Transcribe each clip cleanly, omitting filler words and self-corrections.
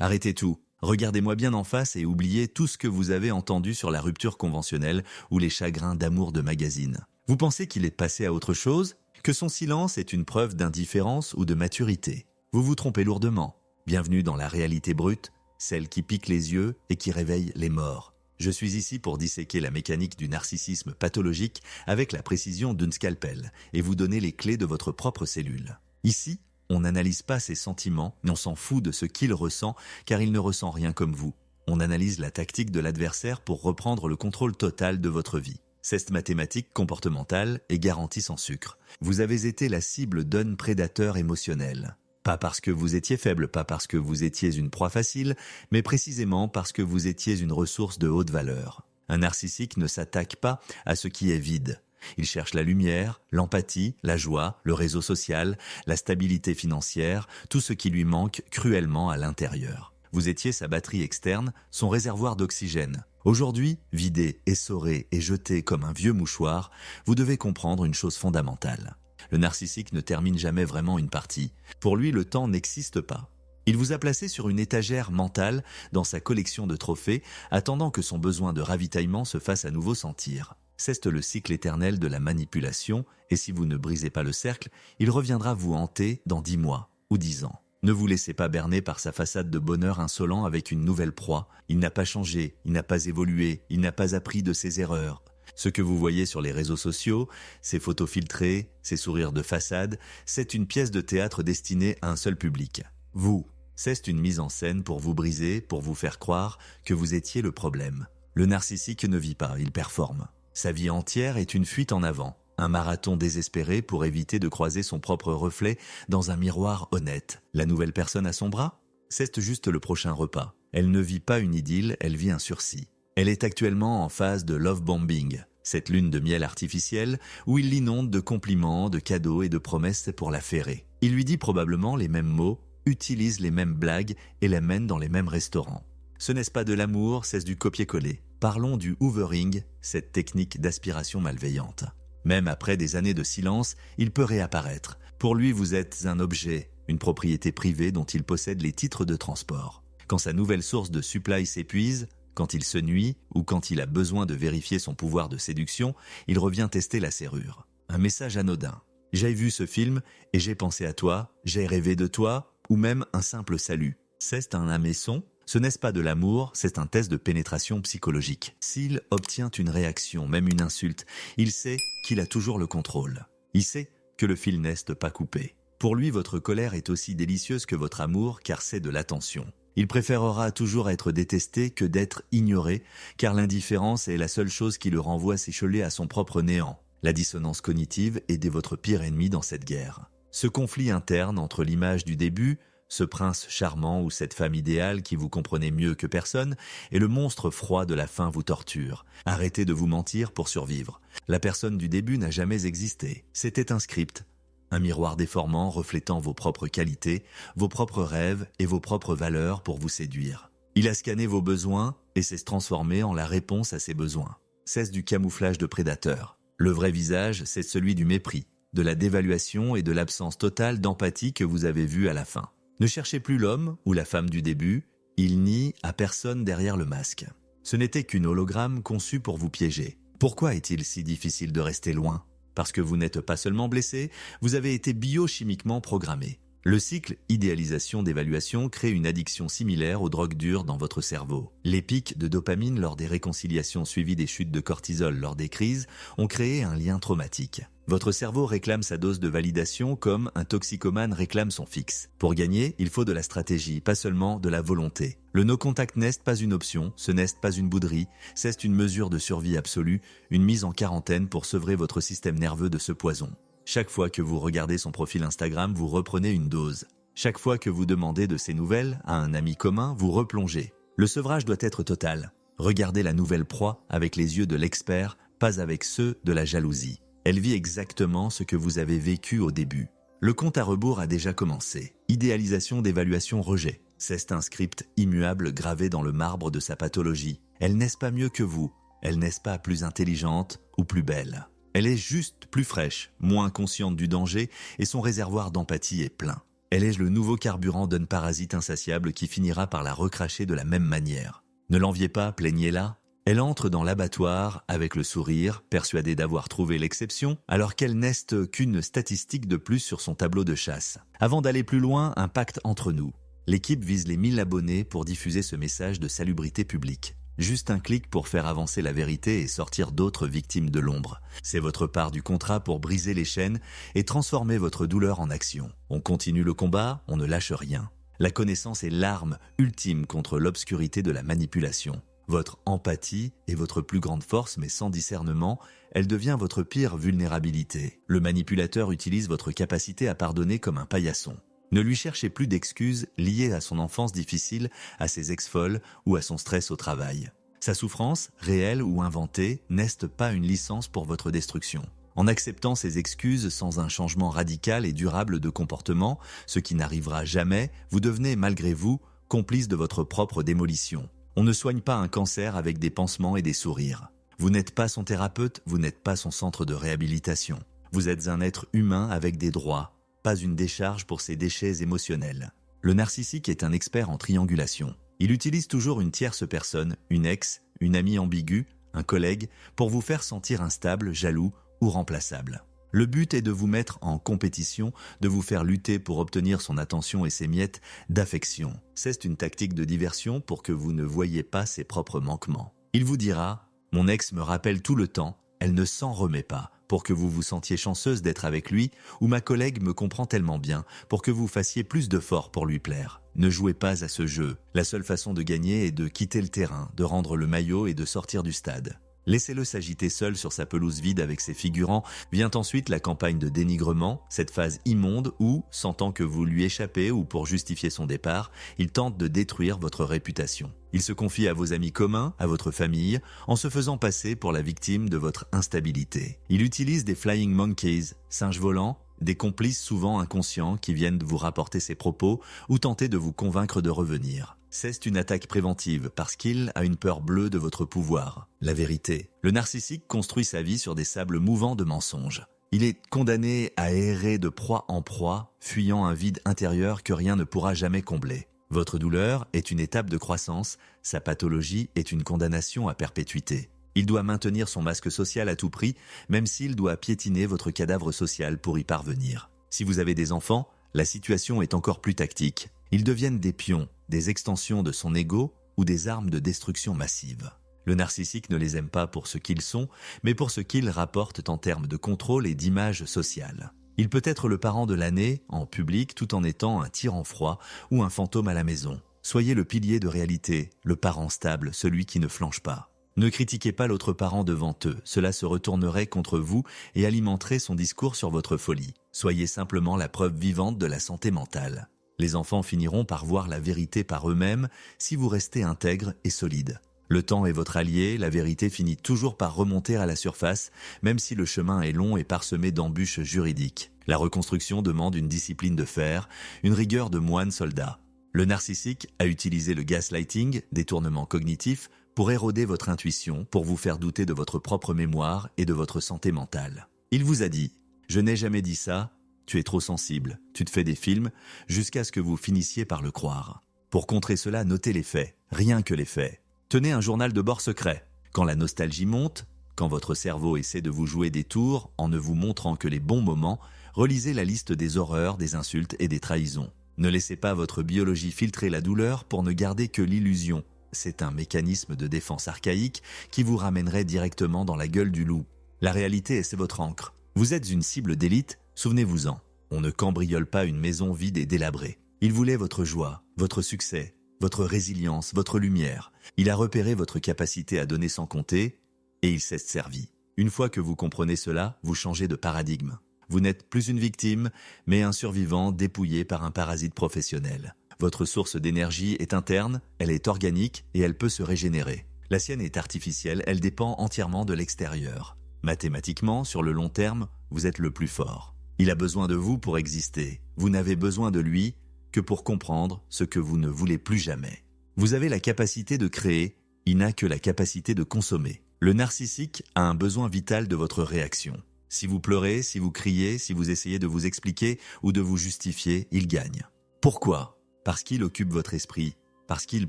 Arrêtez tout. Regardez-moi bien en face et oubliez tout ce que vous avez entendu sur la rupture conventionnelle ou les chagrins d'amour de magazine. Vous pensez qu'il est passé à autre chose? Que son silence est une preuve d'indifférence ou de maturité? Vous vous trompez lourdement. Bienvenue dans la réalité brute, celle qui pique les yeux et qui réveille les morts. Je suis ici pour disséquer la mécanique du narcissisme pathologique avec la précision d'un scalpel et vous donner les clés de votre propre cellule. Ici, on n'analyse pas ses sentiments, mais on s'en fout de ce qu'il ressent car il ne ressent rien comme vous. On analyse la tactique de l'adversaire pour reprendre le contrôle total de votre vie. C'est mathématique comportementale et garantie sans sucre. Vous avez été la cible d'un prédateur émotionnel. Pas parce que vous étiez faible, pas parce que vous étiez une proie facile, mais précisément parce que vous étiez une ressource de haute valeur. Un narcissique ne s'attaque pas à ce qui est vide. Il cherche la lumière, l'empathie, la joie, le réseau social, la stabilité financière, tout ce qui lui manque cruellement à l'intérieur. Vous étiez sa batterie externe, son réservoir d'oxygène. Aujourd'hui, vidé, essoré et jeté comme un vieux mouchoir, vous devez comprendre une chose fondamentale. Le narcissique ne termine jamais vraiment une partie. Pour lui, le temps n'existe pas. Il vous a placé sur une étagère mentale dans sa collection de trophées, attendant que son besoin de ravitaillement se fasse à nouveau sentir. C'est le cycle éternel de la manipulation, et si vous ne brisez pas le cercle, il reviendra vous hanter dans 10 mois ou 10 ans. Ne vous laissez pas berner par sa façade de bonheur insolent avec une nouvelle proie. Il n'a pas changé, il n'a pas évolué, il n'a pas appris de ses erreurs. Ce que vous voyez sur les réseaux sociaux, ces photos filtrées, ces sourires de façade, c'est une pièce de théâtre destinée à un seul public. Vous, c'est une mise en scène pour vous briser, pour vous faire croire que vous étiez le problème. Le narcissique ne vit pas, il performe. Sa vie entière est une fuite en avant, un marathon désespéré pour éviter de croiser son propre reflet dans un miroir honnête. La nouvelle personne à son bras? C'est juste le prochain repas. Elle ne vit pas une idylle, elle vit un sursis. Elle est actuellement en phase de love bombing, cette lune de miel artificielle où il l'inonde de compliments, de cadeaux et de promesses pour la ferrer. Il lui dit probablement les mêmes mots, utilise les mêmes blagues et la mène dans les mêmes restaurants. Ce n'est pas de l'amour, c'est du copier-coller. Parlons du hoovering, cette technique d'aspiration malveillante. Même après des années de silence, il peut réapparaître. Pour lui, vous êtes un objet, une propriété privée dont il possède les titres de transport. Quand sa nouvelle source de supply s'épuise, quand il se nuit ou quand il a besoin de vérifier son pouvoir de séduction, il revient tester la serrure. Un message anodin. J'ai vu ce film et j'ai pensé à toi, j'ai rêvé de toi, ou même un simple salut. C'est un hameçon? Ce n'est pas de l'amour, c'est un test de pénétration psychologique. S'il obtient une réaction, même une insulte, il sait qu'il a toujours le contrôle. Il sait que le fil n'est pas coupé. Pour lui, votre colère est aussi délicieuse que votre amour car c'est de l'attention. Il préférera toujours être détesté que d'être ignoré, car l'indifférence est la seule chose qui le renvoie s'écheler à son propre néant. La dissonance cognitive est votre pire ennemi dans cette guerre. Ce conflit interne entre l'image du début, ce prince charmant ou cette femme idéale qui vous comprenez mieux que personne, et le monstre froid de la fin vous torture. Arrêtez de vous mentir pour survivre. La personne du début n'a jamais existé. C'était un script. Un miroir déformant reflétant vos propres qualités, vos propres rêves et vos propres valeurs pour vous séduire. Il a scanné vos besoins et s'est transformé en la réponse à ces besoins. C'est du camouflage de prédateur. Le vrai visage, c'est celui du mépris, de la dévaluation et de l'absence totale d'empathie que vous avez vu à la fin. Ne cherchez plus l'homme ou la femme du début, il nie à personne derrière le masque. Ce n'était qu'une hologramme conçue pour vous piéger. Pourquoi est-il si difficile de rester loin ? Parce que vous n'êtes pas seulement blessé, vous avez été biochimiquement programmé. Le cycle idéalisation-d'évaluation crée une addiction similaire aux drogues dures dans votre cerveau. Les pics de dopamine lors des réconciliations suivies des chutes de cortisol lors des crises ont créé un lien traumatique. Votre cerveau réclame sa dose de validation comme un toxicomane réclame son fixe. Pour gagner, il faut de la stratégie, pas seulement de la volonté. Le no-contact n'est pas une option, ce n'est pas une bouderie, c'est une mesure de survie absolue, une mise en quarantaine pour sevrer votre système nerveux de ce poison. Chaque fois que vous regardez son profil Instagram, vous reprenez une dose. Chaque fois que vous demandez de ses nouvelles à un ami commun, vous replongez. Le sevrage doit être total. Regardez la nouvelle proie avec les yeux de l'expert, pas avec ceux de la jalousie. Elle vit exactement ce que vous avez vécu au début. Le compte à rebours a déjà commencé. Idéalisation d'évaluation rejet. C'est un script immuable gravé dans le marbre de sa pathologie. Elle n'est pas mieux que vous. Elle n'est pas plus intelligente ou plus belle. Elle est juste plus fraîche, moins consciente du danger et son réservoir d'empathie est plein. Elle est le nouveau carburant d'un parasite insatiable qui finira par la recracher de la même manière. Ne l'enviez pas, plaignez-la. Elle entre dans l'abattoir avec le sourire, persuadée d'avoir trouvé l'exception, alors qu'elle n'est qu'une statistique de plus sur son tableau de chasse. Avant d'aller plus loin, un pacte entre nous. L'équipe vise les 1000 abonnés pour diffuser ce message de salubrité publique. Juste un clic pour faire avancer la vérité et sortir d'autres victimes de l'ombre. C'est votre part du contrat pour briser les chaînes et transformer votre douleur en action. On continue le combat, on ne lâche rien. La connaissance est l'arme ultime contre l'obscurité de la manipulation. Votre empathie est votre plus grande force, mais sans discernement, elle devient votre pire vulnérabilité. Le manipulateur utilise votre capacité à pardonner comme un paillasson. Ne lui cherchez plus d'excuses liées à son enfance difficile, à ses ex-folles ou à son stress au travail. Sa souffrance, réelle ou inventée, n'est pas une licence pour votre destruction. En acceptant ces excuses sans un changement radical et durable de comportement, ce qui n'arrivera jamais, vous devenez malgré vous complice de votre propre démolition. On ne soigne pas un cancer avec des pansements et des sourires. Vous n'êtes pas son thérapeute, vous n'êtes pas son centre de réhabilitation. Vous êtes un être humain avec des droits, pas une décharge pour ses déchets émotionnels. Le narcissique est un expert en triangulation. Il utilise toujours une tierce personne, une ex, une amie ambiguë, un collègue, pour vous faire sentir instable, jaloux ou remplaçable. Le but est de vous mettre en compétition, de vous faire lutter pour obtenir son attention et ses miettes d'affection. C'est une tactique de diversion pour que vous ne voyiez pas ses propres manquements. Il vous dira « Mon ex me rappelle tout le temps, elle ne s'en remet pas », pour que vous vous sentiez chanceuse d'être avec lui, ou ma collègue me comprend tellement bien, pour que vous fassiez plus d'efforts pour lui plaire. Ne jouez pas à ce jeu. La seule façon de gagner est de quitter le terrain, de rendre le maillot et de sortir du stade. Laissez-le s'agiter seul sur sa pelouse vide avec ses figurants. Vient ensuite la campagne de dénigrement, cette phase immonde où, sentant que vous lui échappez ou pour justifier son départ, il tente de détruire votre réputation. Il se confie à vos amis communs, à votre famille, en se faisant passer pour la victime de votre instabilité. Il utilise des flying monkeys, singes volants, des complices souvent inconscients qui viennent vous rapporter ses propos ou tenter de vous convaincre de revenir. C'est une attaque préventive parce qu'il a une peur bleue de votre pouvoir. La vérité. Le narcissique construit sa vie sur des sables mouvants de mensonges. Il est condamné à errer de proie en proie, fuyant un vide intérieur que rien ne pourra jamais combler. Votre douleur est une étape de croissance, sa pathologie est une condamnation à perpétuité. Il doit maintenir son masque social à tout prix, même s'il doit piétiner votre cadavre social pour y parvenir. Si vous avez des enfants, la situation est encore plus tactique. Ils deviennent des pions, des extensions de son ego ou des armes de destruction massive. Le narcissique ne les aime pas pour ce qu'ils sont, mais pour ce qu'ils rapportent en termes de contrôle et d'image sociale. Il peut être le parent de l'année, en public, tout en étant un tyran froid ou un fantôme à la maison. Soyez le pilier de réalité, le parent stable, celui qui ne flanche pas. Ne critiquez pas l'autre parent devant eux, cela se retournerait contre vous et alimenterait son discours sur votre folie. Soyez simplement la preuve vivante de la santé mentale. Les enfants finiront par voir la vérité par eux-mêmes si vous restez intègre et solide. Le temps est votre allié, la vérité finit toujours par remonter à la surface, même si le chemin est long et parsemé d'embûches juridiques. La reconstruction demande une discipline de fer, une rigueur de moine soldat. Le narcissique a utilisé le gaslighting, détournement cognitif, pour éroder votre intuition, pour vous faire douter de votre propre mémoire et de votre santé mentale. Il vous a dit « Je n'ai jamais dit ça », tu es trop sensible, tu te fais des films, jusqu'à ce que vous finissiez par le croire. Pour contrer cela, notez les faits, rien que les faits. Tenez un journal de bord secret. Quand la nostalgie monte, quand votre cerveau essaie de vous jouer des tours en ne vous montrant que les bons moments, relisez la liste des horreurs, des insultes et des trahisons. Ne laissez pas votre biologie filtrer la douleur pour ne garder que l'illusion. C'est un mécanisme de défense archaïque qui vous ramènerait directement dans la gueule du loup. La réalité, c'est votre encre. Vous êtes une cible d'élite, souvenez-vous-en. On ne cambriole pas une maison vide et délabrée. Il voulait votre joie, votre succès, votre résilience, votre lumière. Il a repéré votre capacité à donner sans compter et il s'est servi. Une fois que vous comprenez cela, vous changez de paradigme. Vous n'êtes plus une victime, mais un survivant dépouillé par un parasite professionnel. Votre source d'énergie est interne, elle est organique et elle peut se régénérer. La sienne est artificielle, elle dépend entièrement de l'extérieur. Mathématiquement, sur le long terme, vous êtes le plus fort. Il a besoin de vous pour exister. Vous n'avez besoin de lui que pour comprendre ce que vous ne voulez plus jamais. Vous avez la capacité de créer, il n'a que la capacité de consommer. Le narcissique a un besoin vital de votre réaction. Si vous pleurez, si vous criez, si vous essayez de vous expliquer ou de vous justifier, il gagne. Pourquoi? Parce qu'il occupe votre esprit, parce qu'il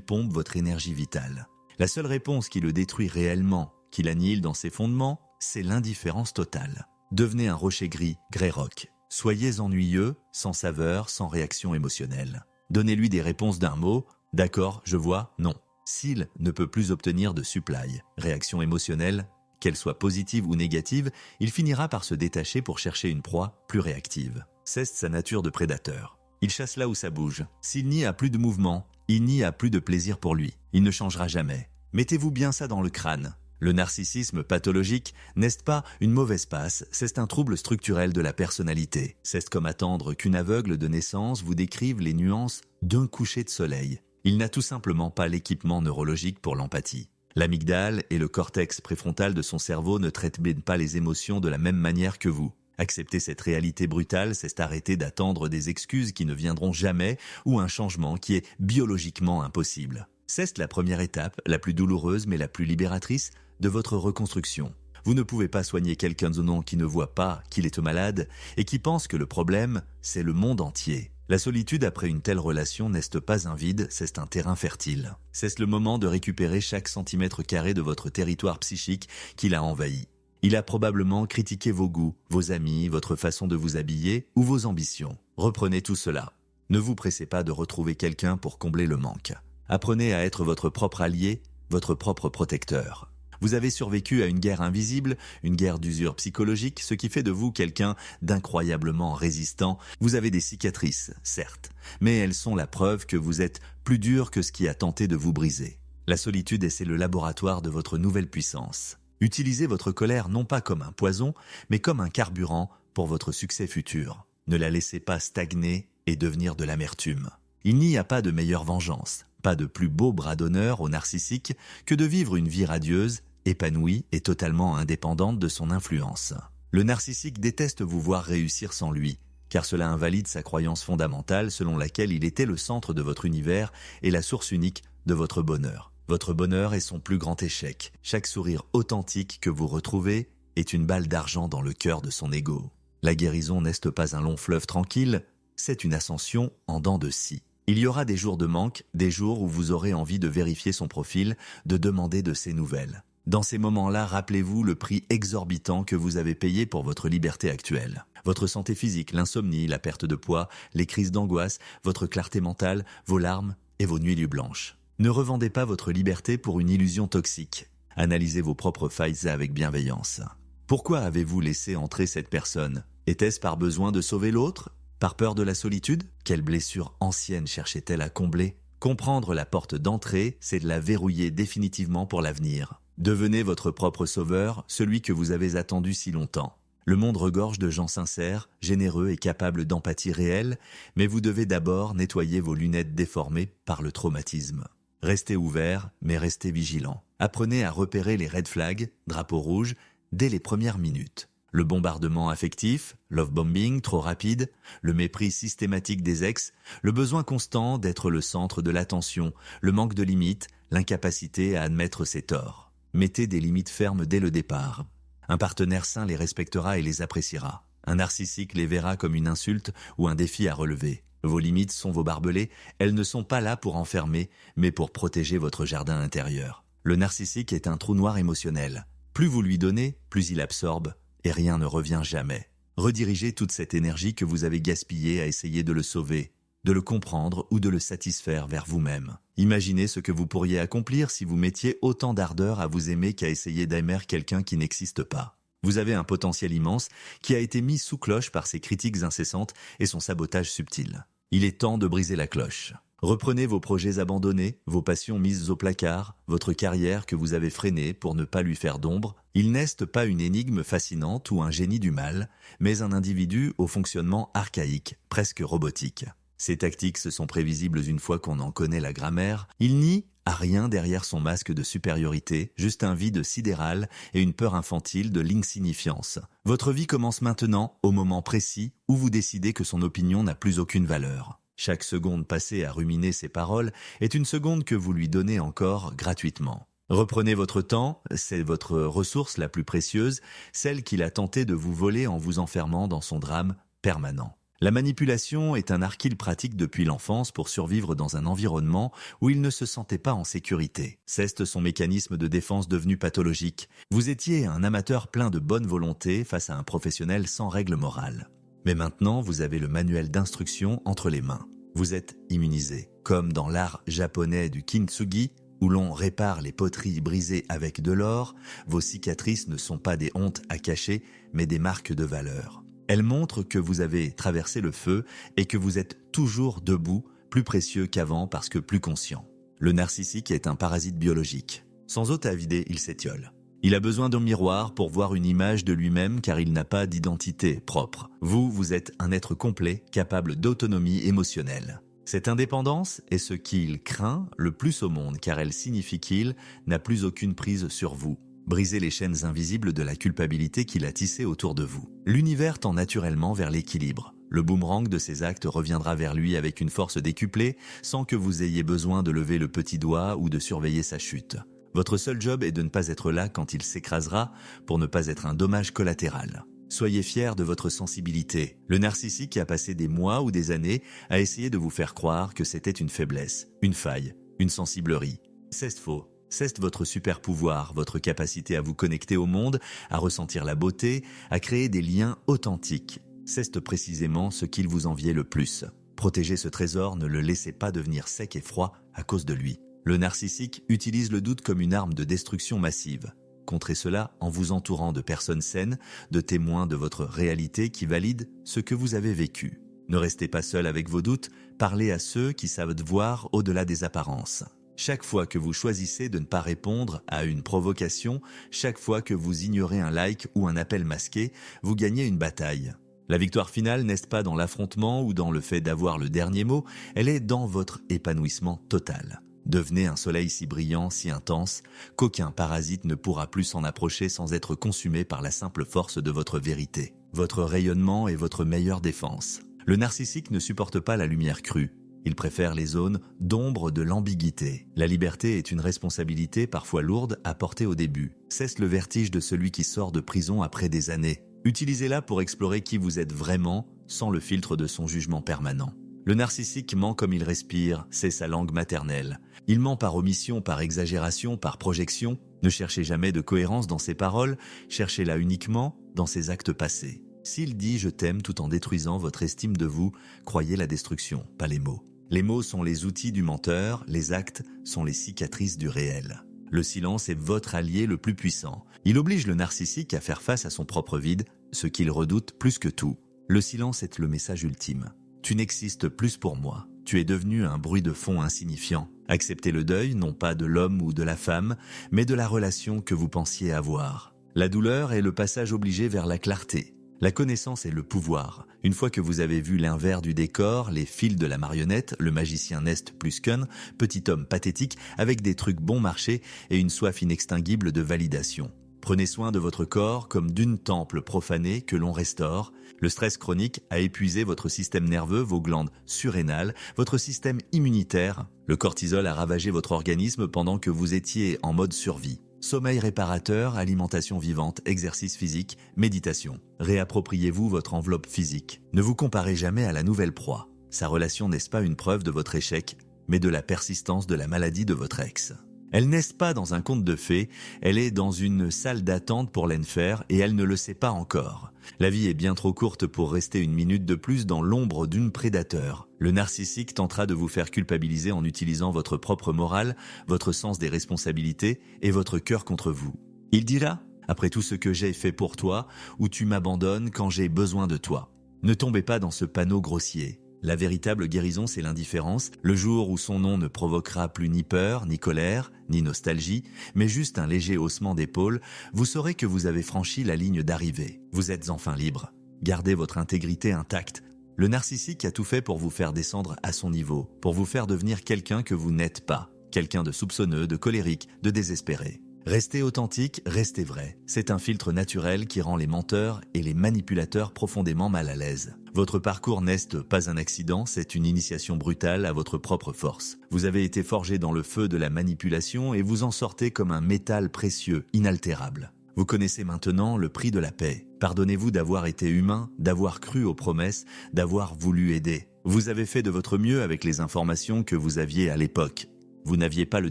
pompe votre énergie vitale. La seule réponse qui le détruit réellement, qui l'annihile dans ses fondements, c'est l'indifférence totale. Devenez un rocher gris, grey rock. Soyez ennuyeux, sans saveur, sans réaction émotionnelle. Donnez-lui des réponses d'un mot, d'accord, je vois, non. S'il ne peut plus obtenir de supply, réaction émotionnelle, qu'elle soit positive ou négative, il finira par se détacher pour chercher une proie plus réactive. C'est sa nature de prédateur. Il chasse là où ça bouge. S'il n'y a plus de mouvement, il n'y a plus de plaisir pour lui. Il ne changera jamais. Mettez-vous bien ça dans le crâne. Le narcissisme pathologique n'est pas une mauvaise passe, c'est un trouble structurel de la personnalité. C'est comme attendre qu'une aveugle de naissance vous décrive les nuances d'un coucher de soleil. Il n'a tout simplement pas l'équipement neurologique pour l'empathie. L'amygdale et le cortex préfrontal de son cerveau ne traitent bien pas les émotions de la même manière que vous. Accepter cette réalité brutale, c'est arrêter d'attendre des excuses qui ne viendront jamais ou un changement qui est biologiquement impossible. C'est la première étape, la plus douloureuse mais la plus libératrice de votre reconstruction. Vous ne pouvez pas soigner quelqu'un de nom qui ne voit pas qu'il est malade et qui pense que le problème, c'est le monde entier. La solitude après une telle relation n'est pas un vide, c'est un terrain fertile. C'est le moment de récupérer chaque centimètre carré de votre territoire psychique qu'il a envahi. Il a probablement critiqué vos goûts, vos amis, votre façon de vous habiller ou vos ambitions. Reprenez tout cela. Ne vous pressez pas de retrouver quelqu'un pour combler le manque. Apprenez à être votre propre allié, votre propre protecteur. Vous avez survécu à une guerre invisible, une guerre d'usure psychologique, ce qui fait de vous quelqu'un d'incroyablement résistant. Vous avez des cicatrices, certes, mais elles sont la preuve que vous êtes plus dur que ce qui a tenté de vous briser. La solitude, c'est le laboratoire de votre nouvelle puissance. Utilisez votre colère non pas comme un poison, mais comme un carburant pour votre succès futur. Ne la laissez pas stagner et devenir de l'amertume. Il n'y a pas de meilleure vengeance, pas de plus beau bras d'honneur au narcissique que de vivre une vie radieuse, épanouie et totalement indépendante de son influence. Le narcissique déteste vous voir réussir sans lui, car cela invalide sa croyance fondamentale selon laquelle il était le centre de votre univers et la source unique de votre bonheur. Votre bonheur est son plus grand échec. Chaque sourire authentique que vous retrouvez est une balle d'argent dans le cœur de son ego. La guérison n'est pas un long fleuve tranquille, c'est une ascension en dents de scie. Il y aura des jours de manque, des jours où vous aurez envie de vérifier son profil, de demander de ses nouvelles. Dans ces moments-là, rappelez-vous le prix exorbitant que vous avez payé pour votre liberté actuelle. Votre santé physique, l'insomnie, la perte de poids, les crises d'angoisse, votre clarté mentale, vos larmes et vos nuits blanches. Ne revendez pas votre liberté pour une illusion toxique. Analysez vos propres failles avec bienveillance. Pourquoi avez-vous laissé entrer cette personne? Était-ce par besoin de sauver l'autre? Par peur de la solitude? Quelle blessure ancienne cherchait-elle à combler? Comprendre la porte d'entrée, c'est de la verrouiller définitivement pour l'avenir. Devenez votre propre sauveur, celui que vous avez attendu si longtemps. Le monde regorge de gens sincères, généreux et capables d'empathie réelle, mais vous devez d'abord nettoyer vos lunettes déformées par le traumatisme. Restez ouvert, mais restez vigilant. Apprenez à repérer les red flags, drapeaux rouges, dès les premières minutes. Le bombardement affectif, love bombing trop rapide, le mépris systématique des ex, le besoin constant d'être le centre de l'attention, le manque de limites, l'incapacité à admettre ses torts. Mettez des limites fermes dès le départ. Un partenaire sain les respectera et les appréciera. Un narcissique les verra comme une insulte ou un défi à relever. Vos limites sont vos barbelés, elles ne sont pas là pour enfermer, mais pour protéger votre jardin intérieur. Le narcissique est un trou noir émotionnel. Plus vous lui donnez, plus il absorbe, et rien ne revient jamais. Redirigez toute cette énergie que vous avez gaspillée à essayer de le sauver, de le comprendre ou de le satisfaire vers vous-même. Imaginez ce que vous pourriez accomplir si vous mettiez autant d'ardeur à vous aimer qu'à essayer d'aimer quelqu'un qui n'existe pas. Vous avez un potentiel immense qui a été mis sous cloche par ses critiques incessantes et son sabotage subtil. Il est temps de briser la cloche. Reprenez vos projets abandonnés, vos passions mises au placard, votre carrière que vous avez freinée pour ne pas lui faire d'ombre. Il n'est pas une énigme fascinante ou un génie du mal, mais un individu au fonctionnement archaïque, presque robotique. Ces tactiques sont prévisibles une fois qu'on en connaît la grammaire. Il nie à rien derrière son masque de supériorité, juste un vide sidéral et une peur infantile de l'insignifiance. Votre vie commence maintenant, au moment précis où vous décidez que son opinion n'a plus aucune valeur. Chaque seconde passée à ruminer ses paroles est une seconde que vous lui donnez encore gratuitement. Reprenez votre temps, c'est votre ressource la plus précieuse, celle qu'il a tenté de vous voler en vous enfermant dans son drame permanent. La manipulation est un art qu'il pratique depuis l'enfance pour survivre dans un environnement où il ne se sentait pas en sécurité. C'est son mécanisme de défense devenu pathologique. Vous étiez un amateur plein de bonne volonté face à un professionnel sans règle morale. Mais maintenant, vous avez le manuel d'instruction entre les mains. Vous êtes immunisé. Comme dans l'art japonais du kintsugi, où l'on répare les poteries brisées avec de l'or, vos cicatrices ne sont pas des hontes à cacher, mais des marques de valeur. Elles montrent que vous avez traversé le feu et que vous êtes toujours debout, plus précieux qu'avant parce que plus conscient. Le narcissique est un parasite biologique. Sans hôte à vider, il s'étiole. Il a besoin d'un miroir pour voir une image de lui-même car il n'a pas d'identité propre. Vous êtes un être complet, capable d'autonomie émotionnelle. Cette indépendance est ce qu'il craint le plus au monde car elle signifie qu'il n'a plus aucune prise sur vous. Brisez les chaînes invisibles de la culpabilité qu'il a tissées autour de vous. L'univers tend naturellement vers l'équilibre. Le boomerang de ses actes reviendra vers lui avec une force décuplée sans que vous ayez besoin de lever le petit doigt ou de surveiller sa chute. Votre seul job est de ne pas être là quand il s'écrasera pour ne pas être un dommage collatéral. Soyez fiers de votre sensibilité. Le narcissique a passé des mois ou des années à essayer de vous faire croire que c'était une faiblesse, une faille, une sensiblerie. C'est faux. C'est votre super pouvoir, votre capacité à vous connecter au monde, à ressentir la beauté, à créer des liens authentiques. C'est précisément ce qu'il vous enviait le plus. Protégez ce trésor, ne le laissez pas devenir sec et froid à cause de lui. Le narcissique utilise le doute comme une arme de destruction massive. Contrez cela en vous entourant de personnes saines, de témoins de votre réalité qui valident ce que vous avez vécu. Ne restez pas seul avec vos doutes, parlez à ceux qui savent voir au-delà des apparences. Chaque fois que vous choisissez de ne pas répondre à une provocation, chaque fois que vous ignorez un like ou un appel masqué, vous gagnez une bataille. La victoire finale n'est pas dans l'affrontement ou dans le fait d'avoir le dernier mot, elle est dans votre épanouissement total. Devenez un soleil si brillant, si intense, qu'aucun parasite ne pourra plus s'en approcher sans être consumé par la simple force de votre vérité. Votre rayonnement est votre meilleure défense. Le narcissique ne supporte pas la lumière crue. Il préfère les zones d'ombre de l'ambiguïté. La liberté est une responsabilité parfois lourde à porter au début. Cesse le vertige de celui qui sort de prison après des années. Utilisez-la pour explorer qui vous êtes vraiment, sans le filtre de son jugement permanent. Le narcissique ment comme il respire, c'est sa langue maternelle. Il ment par omission, par exagération, par projection. Ne cherchez jamais de cohérence dans ses paroles, cherchez-la uniquement dans ses actes passés. S'il dit « je t'aime » tout en détruisant votre estime de vous, croyez la destruction, pas les mots. Les mots sont les outils du menteur, les actes sont les cicatrices du réel. Le silence est votre allié le plus puissant. Il oblige le narcissique à faire face à son propre vide, ce qu'il redoute plus que tout. Le silence est le message ultime. Tu n'existes plus pour moi. Tu es devenu un bruit de fond insignifiant. Acceptez le deuil, non pas de l'homme ou de la femme, mais de la relation que vous pensiez avoir. La douleur est le passage obligé vers la clarté. La connaissance est le pouvoir. Une fois que vous avez vu l'invers du décor, les fils de la marionnette, le magicien n'est plus qu'un petit homme pathétique avec des trucs bon marché et une soif inextinguible de validation. Prenez soin de votre corps comme d'une temple profanée que l'on restaure. Le stress chronique a épuisé votre système nerveux, vos glandes surrénales, votre système immunitaire. Le cortisol a ravagé votre organisme pendant que vous étiez en mode survie. Sommeil réparateur, alimentation vivante, exercice physique, méditation. Réappropriez-vous votre enveloppe physique. Ne vous comparez jamais à la nouvelle proie. Sa relation n'est pas une preuve de votre échec, mais de la persistance de la maladie de votre ex. Elle n'est pas dans un conte de fées, elle est dans une salle d'attente pour l'enfer et elle ne le sait pas encore. La vie est bien trop courte pour rester une minute de plus dans l'ombre d'une prédateur. Le narcissique tentera de vous faire culpabiliser en utilisant votre propre morale, votre sens des responsabilités et votre cœur contre vous. Il dira « Après tout ce que j'ai fait pour toi, ou tu m'abandonnes quand j'ai besoin de toi ». Ne tombez pas dans ce panneau grossier. La véritable guérison, c'est l'indifférence, le jour où son nom ne provoquera plus ni peur, ni colère, ni nostalgie, mais juste un léger haussement d'épaule, vous saurez que vous avez franchi la ligne d'arrivée. Vous êtes enfin libre. Gardez votre intégrité intacte. Le narcissique a tout fait pour vous faire descendre à son niveau, pour vous faire devenir quelqu'un que vous n'êtes pas, quelqu'un de soupçonneux, de colérique, de désespéré. Restez authentique, restez vrai. C'est un filtre naturel qui rend les menteurs et les manipulateurs profondément mal à l'aise. Votre parcours n'est pas un accident, c'est une initiation brutale à votre propre force. Vous avez été forgé dans le feu de la manipulation et vous en sortez comme un métal précieux, inaltérable. Vous connaissez maintenant le prix de la paix. Pardonnez-vous d'avoir été humain, d'avoir cru aux promesses, d'avoir voulu aider. Vous avez fait de votre mieux avec les informations que vous aviez à l'époque. Vous n'aviez pas le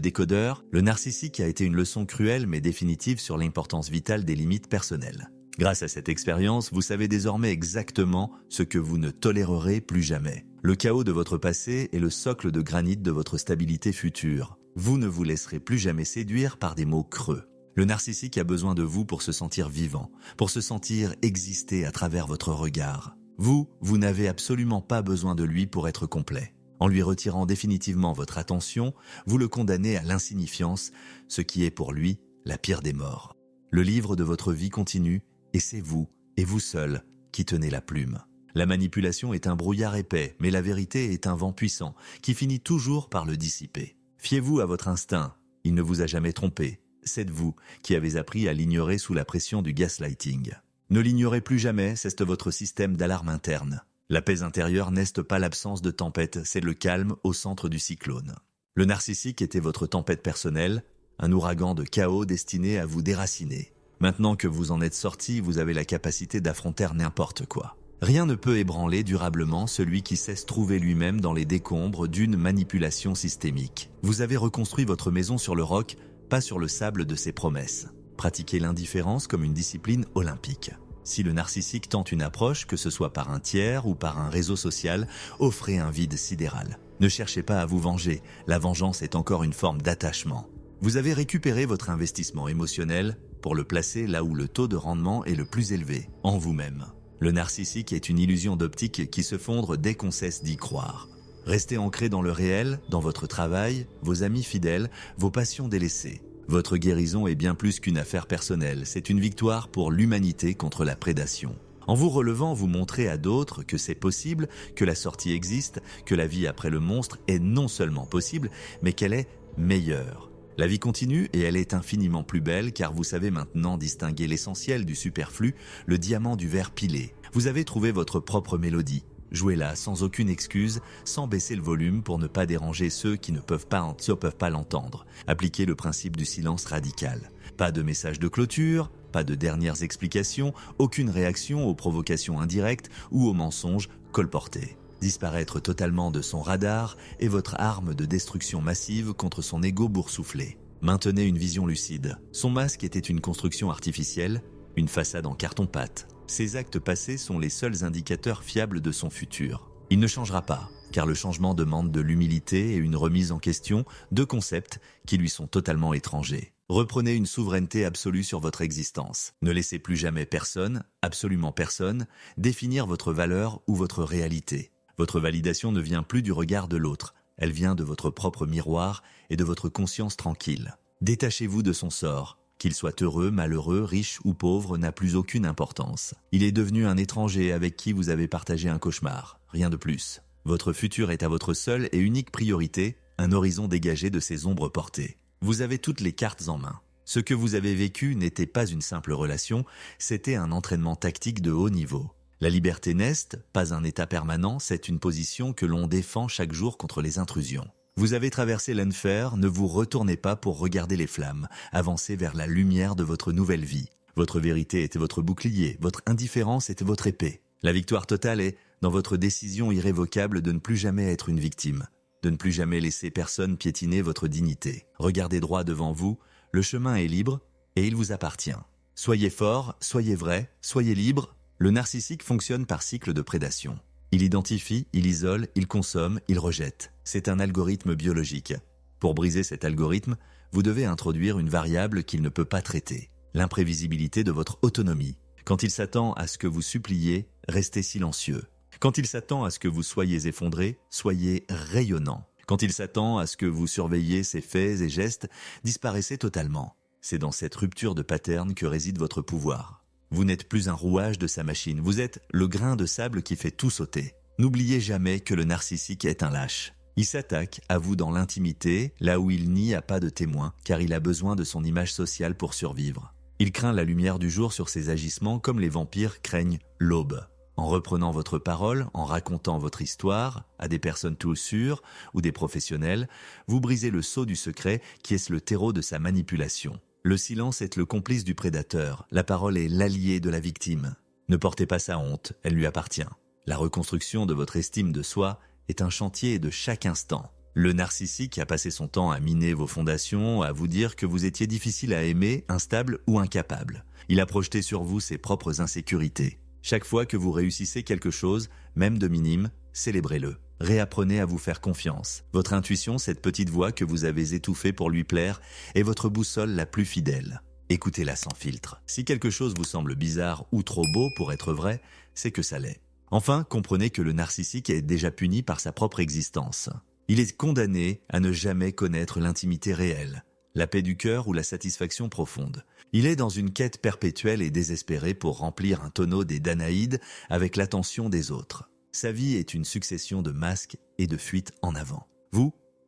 décodeur. Le narcissique a été une leçon cruelle mais définitive sur l'importance vitale des limites personnelles. Grâce à cette expérience, vous savez désormais exactement ce que vous ne tolérerez plus jamais. Le chaos de votre passé est le socle de granit de votre stabilité future. Vous ne vous laisserez plus jamais séduire par des mots creux. Le narcissique a besoin de vous pour se sentir vivant, pour se sentir exister à travers votre regard. Vous n'avez absolument pas besoin de lui pour être complet. En lui retirant définitivement votre attention, vous le condamnez à l'insignifiance, ce qui est pour lui la pire des morts. Le livre de votre vie continue, et c'est vous, et vous seul, qui tenez la plume. La manipulation est un brouillard épais, mais la vérité est un vent puissant, qui finit toujours par le dissiper. Fiez-vous à votre instinct, il ne vous a jamais trompé. C'est vous qui avez appris à l'ignorer sous la pression du gaslighting. Ne l'ignorez plus jamais, c'est votre système d'alarme interne. La paix intérieure n'est pas l'absence de tempête, c'est le calme au centre du cyclone. Le narcissique était votre tempête personnelle, un ouragan de chaos destiné à vous déraciner. Maintenant que vous en êtes sorti, vous avez la capacité d'affronter n'importe quoi. Rien ne peut ébranler durablement celui qui sait se trouver lui-même dans les décombres d'une manipulation systémique. Vous avez reconstruit votre maison sur le roc, pas sur le sable de ses promesses. Pratiquez l'indifférence comme une discipline olympique. Si le narcissique tente une approche, que ce soit par un tiers ou par un réseau social, offrez un vide sidéral. Ne cherchez pas à vous venger, la vengeance est encore une forme d'attachement. Vous avez récupéré votre investissement émotionnel pour le placer là où le taux de rendement est le plus élevé, en vous-même. Le narcissique est une illusion d'optique qui se fondre dès qu'on cesse d'y croire. Restez ancré dans le réel, dans votre travail, vos amis fidèles, vos passions délaissées. Votre guérison est bien plus qu'une affaire personnelle, c'est une victoire pour l'humanité contre la prédation. En vous relevant, vous montrez à d'autres que c'est possible, que la sortie existe, que la vie après le monstre est non seulement possible, mais qu'elle est meilleure. La vie continue et elle est infiniment plus belle car vous savez maintenant distinguer l'essentiel du superflu, le diamant du verre pilé. Vous avez trouvé votre propre mélodie. Jouez-la sans aucune excuse, sans baisser le volume pour ne pas déranger ceux qui ne peuvent pas l'entendre. Appliquez le principe du silence radical. Pas de message de clôture, pas de dernières explications, aucune réaction aux provocations indirectes ou aux mensonges colportés. Disparaître totalement de son radar est votre arme de destruction massive contre son ego boursouflé. Maintenez une vision lucide. Son masque était une construction artificielle, une façade en carton-pâte. Ses actes passés sont les seuls indicateurs fiables de son futur. Il ne changera pas, car le changement demande de l'humilité et une remise en question de concepts qui lui sont totalement étrangers. Reprenez une souveraineté absolue sur votre existence. Ne laissez plus jamais personne, absolument personne, définir votre valeur ou votre réalité. Votre validation ne vient plus du regard de l'autre, elle vient de votre propre miroir et de votre conscience tranquille. Détachez-vous de son sort. Qu'il soit heureux, malheureux, riche ou pauvre n'a plus aucune importance. Il est devenu un étranger avec qui vous avez partagé un cauchemar, rien de plus. Votre futur est à votre seule et unique priorité, un horizon dégagé de ses ombres portées. Vous avez toutes les cartes en main. Ce que vous avez vécu n'était pas une simple relation, c'était un entraînement tactique de haut niveau. La liberté n'est pas un état permanent, c'est une position que l'on défend chaque jour contre les intrusions. Vous avez traversé l'enfer, ne vous retournez pas pour regarder les flammes, avancez vers la lumière de votre nouvelle vie. Votre vérité était votre bouclier, votre indifférence était votre épée. La victoire totale est dans votre décision irrévocable de ne plus jamais être une victime, de ne plus jamais laisser personne piétiner votre dignité. Regardez droit devant vous, le chemin est libre et il vous appartient. Soyez fort, soyez vrai, soyez libre. Le narcissique fonctionne par cycle de prédation. Il identifie, il isole, il consomme, il rejette. C'est un algorithme biologique. Pour briser cet algorithme, vous devez introduire une variable qu'il ne peut pas traiter, l'imprévisibilité de votre autonomie. Quand il s'attend à ce que vous suppliez, restez silencieux. Quand il s'attend à ce que vous soyez effondré, soyez rayonnant. Quand il s'attend à ce que vous surveilliez ses faits et gestes, disparaissez totalement. C'est dans cette rupture de pattern que réside votre pouvoir. Vous n'êtes plus un rouage de sa machine, vous êtes le grain de sable qui fait tout sauter. N'oubliez jamais que le narcissique est un lâche. Il s'attaque à vous dans l'intimité, là où il n'y a pas de témoin, car il a besoin de son image sociale pour survivre. Il craint la lumière du jour sur ses agissements comme les vampires craignent l'aube. En reprenant votre parole, en racontant votre histoire à des personnes tout sûres ou des professionnels, vous brisez le sceau du secret qui est le terreau de sa manipulation. Le silence est le complice du prédateur, la parole est l'allié de la victime. Ne portez pas sa honte, elle lui appartient. La reconstruction de votre estime de soi est un chantier de chaque instant. Le narcissique a passé son temps à miner vos fondations, à vous dire que vous étiez difficile à aimer, instable ou incapable. Il a projeté sur vous ses propres insécurités. Chaque fois que vous réussissez quelque chose, même de minime, célébrez-le. Réapprenez à vous faire confiance. Votre intuition, cette petite voix que vous avez étouffée pour lui plaire, est votre boussole la plus fidèle. Écoutez-la sans filtre. Si quelque chose vous semble bizarre ou trop beau pour être vrai, c'est que ça l'est. Enfin, comprenez que le narcissique est déjà puni par sa propre existence. Il est condamné à ne jamais connaître l'intimité réelle, la paix du cœur ou la satisfaction profonde. Il est dans une quête perpétuelle et désespérée pour remplir un tonneau des Danaïdes avec l'attention des autres. Sa vie est une succession de masques et de fuites en avant.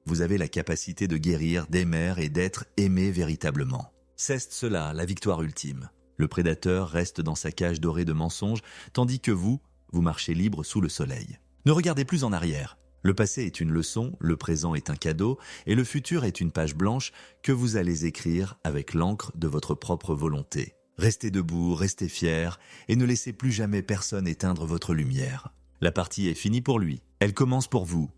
Vous avez la capacité de guérir, d'aimer et d'être aimé véritablement. C'est cela, la victoire ultime. Le prédateur reste dans sa cage dorée de mensonges, tandis que vous marchez libre sous le soleil. Ne regardez plus en arrière. Le passé est une leçon, le présent est un cadeau, et le futur est une page blanche que vous allez écrire avec l'encre de votre propre volonté. Restez debout, restez fiers, et ne laissez plus jamais personne éteindre votre lumière. La partie est finie pour lui. Elle commence pour vous.